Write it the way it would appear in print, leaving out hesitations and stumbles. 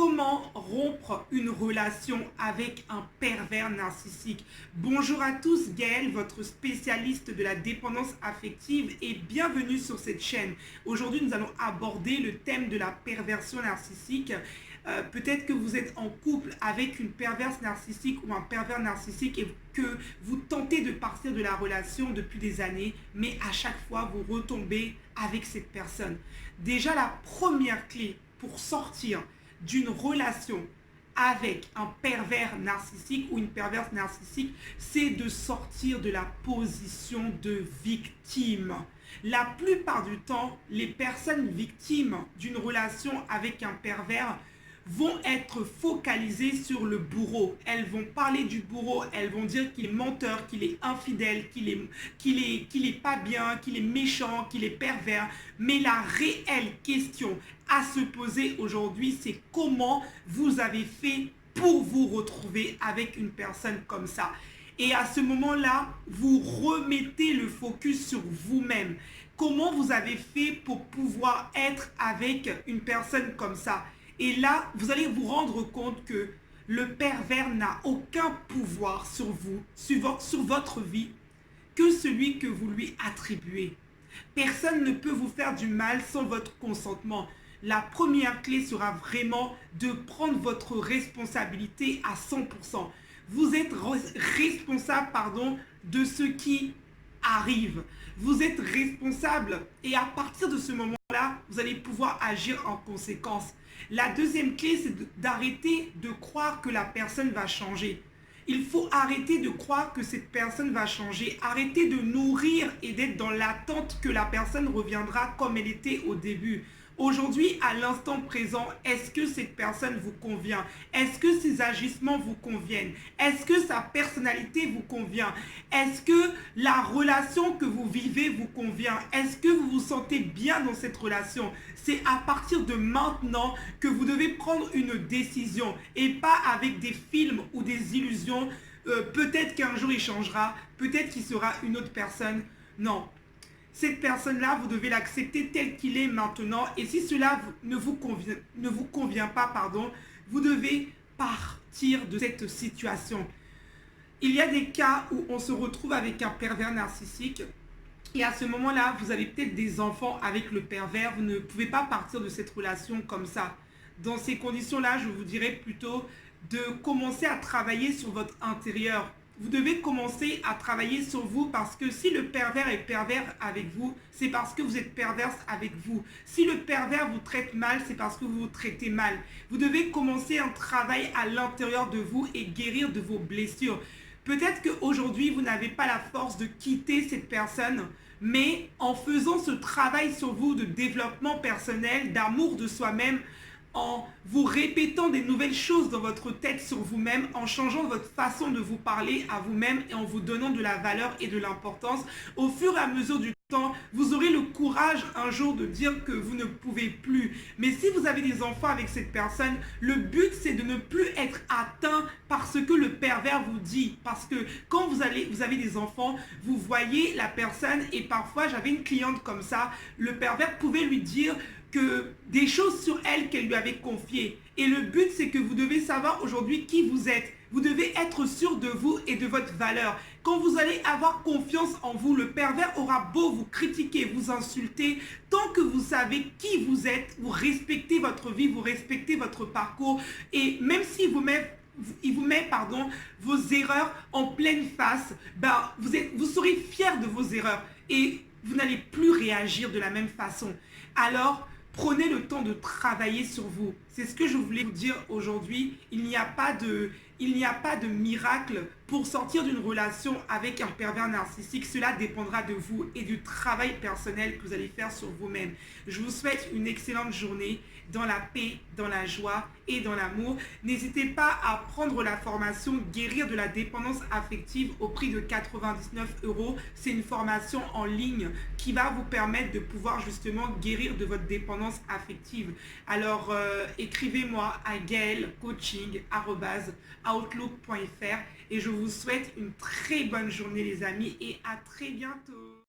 Comment rompre une relation avec un pervers narcissique? Bonjour à tous, Gaëlle, votre spécialiste de la dépendance affective, et bienvenue sur cette chaîne. Aujourd'hui, nous allons aborder le thème de la perversion narcissique. Peut-être que vous êtes en couple avec une perverse narcissique ou un pervers narcissique et que vous tentez de partir de la relation depuis des années, mais à chaque fois, vous retombez avec cette personne. Déjà, la première clé pour sortir d'une relation avec un pervers narcissique ou une perverse narcissique, c'est de sortir de la position de victime. La plupart du temps, les personnes victimes d'une relation avec un pervers vont être focalisées sur le bourreau. Elles vont parler du bourreau, elles vont dire qu'il est menteur, qu'il est infidèle, qu'il est pas bien, qu'il est méchant, qu'il est pervers. Mais la réelle question à se poser aujourd'hui, c'est comment vous avez fait pour vous retrouver avec une personne comme ça. Et à ce moment-là, vous remettez le focus sur vous-même. Comment vous avez fait pour pouvoir être avec une personne comme ça? Et là, vous allez vous rendre compte que le pervers n'a aucun pouvoir sur vous, sur votre vie, que celui que vous lui attribuez. Personne ne peut vous faire du mal sans votre consentement. La première clé sera vraiment de prendre votre responsabilité à 100%. Vous êtes responsable, de ce qui arrive. Vous êtes responsable et à partir de ce moment-là, vous allez pouvoir agir en conséquence. La deuxième clé, c'est d'arrêter de croire que la personne va changer. Il faut arrêter de croire que cette personne va changer. Arrêter de nourrir et d'être dans l'attente que la personne reviendra comme elle était au début. Aujourd'hui, à l'instant présent, est-ce que cette personne vous convient? Est-ce que ses agissements vous conviennent? Est-ce que sa personnalité vous convient? Est-ce que la relation que vous vivez vous convient? Est-ce que vous vous sentez bien dans cette relation? C'est à partir de maintenant que vous devez prendre une décision et pas avec des films ou des illusions. Peut-être qu'un jour il changera, peut-être qu'il sera une autre personne. Non. Cette personne-là, vous devez l'accepter tel qu'il est maintenant. Et si cela ne vous convient pas, vous devez partir de cette situation. Il y a des cas où on se retrouve avec un pervers narcissique. Et à ce moment-là, vous avez peut-être des enfants avec le pervers. Vous ne pouvez pas partir de cette relation comme ça. Dans ces conditions-là, je vous dirais plutôt de commencer à travailler sur votre intérieur. Vous devez commencer à travailler sur vous parce que si le pervers est pervers avec vous, c'est parce que vous êtes perverse avec vous. Si le pervers vous traite mal, c'est parce que vous vous traitez mal. Vous devez commencer un travail à l'intérieur de vous et guérir de vos blessures. Peut-être qu'aujourd'hui, vous n'avez pas la force de quitter cette personne, mais en faisant ce travail sur vous de développement personnel, d'amour de soi-même, en vous répétant des nouvelles choses dans votre tête sur vous-même, en changeant votre façon de vous parler à vous-même et en vous donnant de la valeur et de l'importance, au fur et à mesure du temps, vous aurez le courage un jour de dire que vous ne pouvez plus. Mais si vous avez des enfants avec cette personne, le but c'est de ne plus être atteint par ce que le pervers vous dit. Parce que quand vous avez des enfants, vous voyez la personne et parfois j'avais une cliente comme ça, le pervers pouvait lui dire que des choses sur elle qu'elle lui avait confiées. Et le but, c'est que vous devez savoir aujourd'hui qui vous êtes. Vous devez être sûr de vous et de votre valeur. Quand vous allez avoir confiance en vous, le pervers aura beau vous critiquer, vous insulter. Tant que vous savez qui vous êtes, vous respectez votre vie, vous respectez votre parcours. Et même si il vous met vos erreurs en pleine face, vous serez fier de vos erreurs et vous n'allez plus réagir de la même façon. Alors, prenez le temps de travailler sur vous. C'est ce que je voulais vous dire aujourd'hui. Il n'y a pas de miracle pour sortir d'une relation avec un pervers narcissique. Cela dépendra de vous et du travail personnel que vous allez faire sur vous-même. Je vous souhaite une excellente journée dans la paix, dans la joie et dans l'amour. N'hésitez pas à prendre la formation Guérir de la dépendance affective au prix de 99 €. C'est une formation en ligne qui va vous permettre de pouvoir justement guérir de votre dépendance affective. Alors, écrivez-moi à gaellecoaching@outlook.fr et je vous souhaite une très bonne journée les amis et à très bientôt.